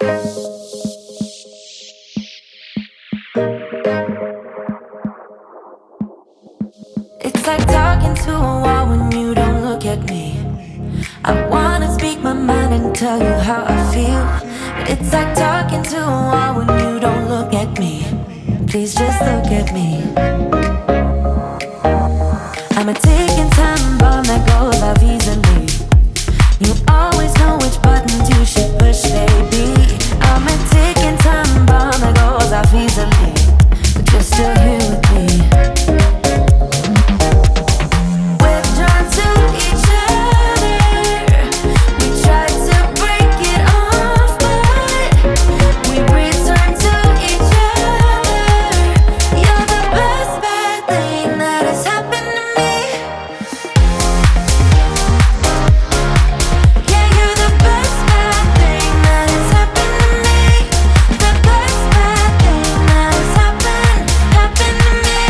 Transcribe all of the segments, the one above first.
It's like talking to a wall when you don't look at me. I wanna speak my mind and tell you how I feel, but it's like talking to a wall when you don't look at me. Please just look at me. I'm a ticking time bomb that goes off easily. You always know which buttons you should push, baby. I'm a ticking time bomb that goes off easily, but you're still here with me. We're drawn to each other. We try to break it off, but we return to each other. You're the best bad thing that has happened to me. Yeah, you're the best bad thing that has happened to me. The best bad thing that has happened to me.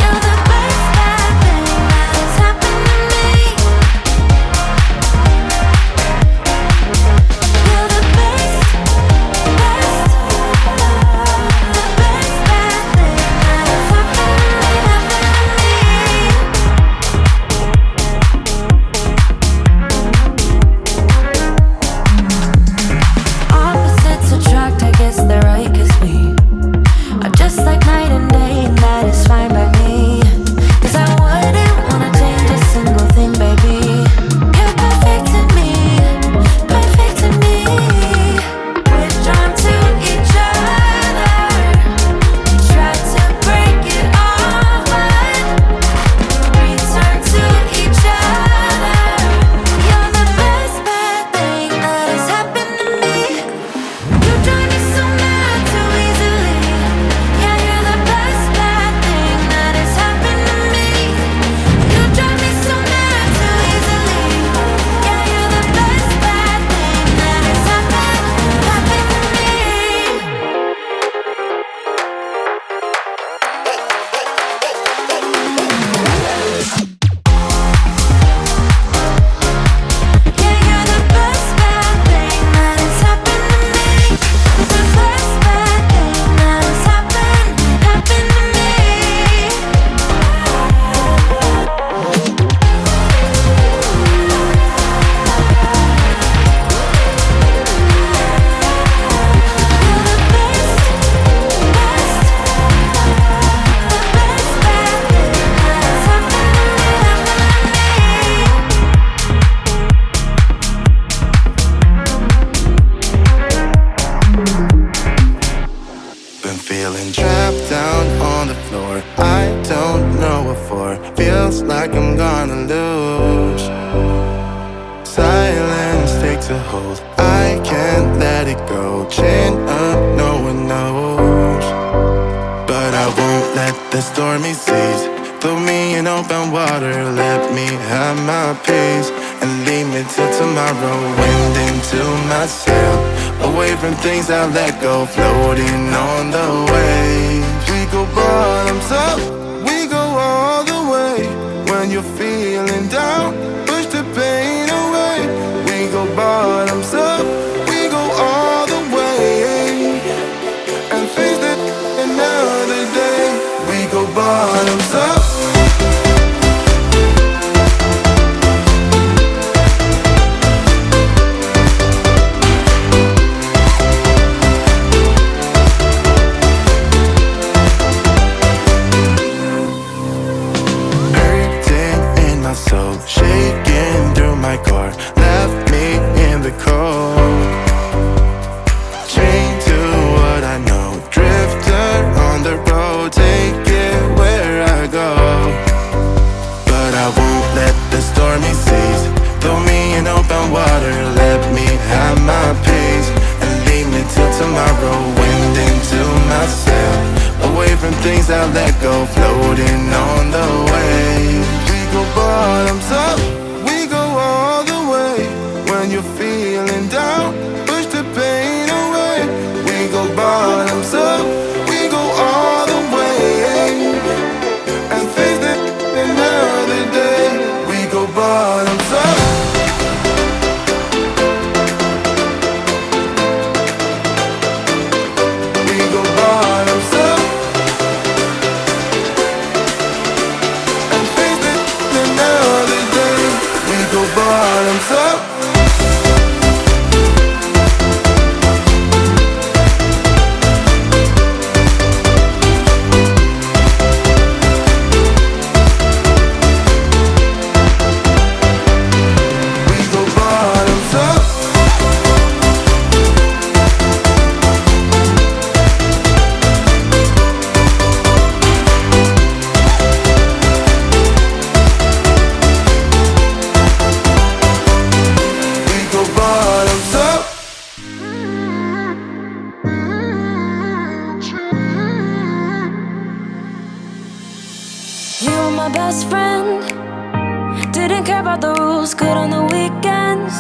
You're the best bad thing that has happened to me. You're the best, best, the best bad thing that has Opposites attract, I guess they're right, 'cause we are just like night and day, and that is fine by me. 'Cause I wouldn't wanna change a single thing, baby. You're perfect to me, perfect to me. We're drawn to each other. We try to break it off, but return to each other. You're the best bad thing that has happened to me. You drive me so mad too easily. Yeah, you're the best bad thing that has happened to me. You drive me so mad too easily. Yeah, you're the best bad thing that has happened to me. Yeah, you're the best bad thing that has happened to me. The best bad thing that has happened to me. You're the best, best, the best bad thing that has happened to Been feeling trapped down on the floor. I don't know what for. Feels like I'm gonna lose. Silence takes a hold. I can't let it go. Chain up, no one knows. But I won't let the stormy seas throw me in open water. Let me have my peace and leave me till tomorrow. Wind into my sail, away from things I let go. Floating on the waves, we go bottoms up, we go all the way. When you're feeling down, push the pain away. We go bottoms up, we go all the way. And face that another day. We go bottoms up. Hurting in my soul, shaking through my car. Left me in the cold. Chained to what I know. Drifter on the road, take it where I go. But I won't let the stormy seas throw me in open water. Let me have my peace and leave me till tomorrow. Wind into my sail, away from things I let go. Floating on the waves, we go bottoms up, we go all the way. When you're feeling down, push the pain away. We go bottoms up, we go all the way. And face that another day. We go bottoms up. best friend. Didn't care about the rules, good on the weekends.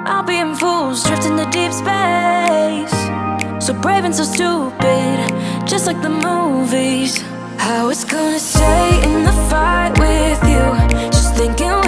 I'll be in fools, drifting to deep space. So brave and so stupid, just like the movies. How it's gonna stay in the fight with you, just thinking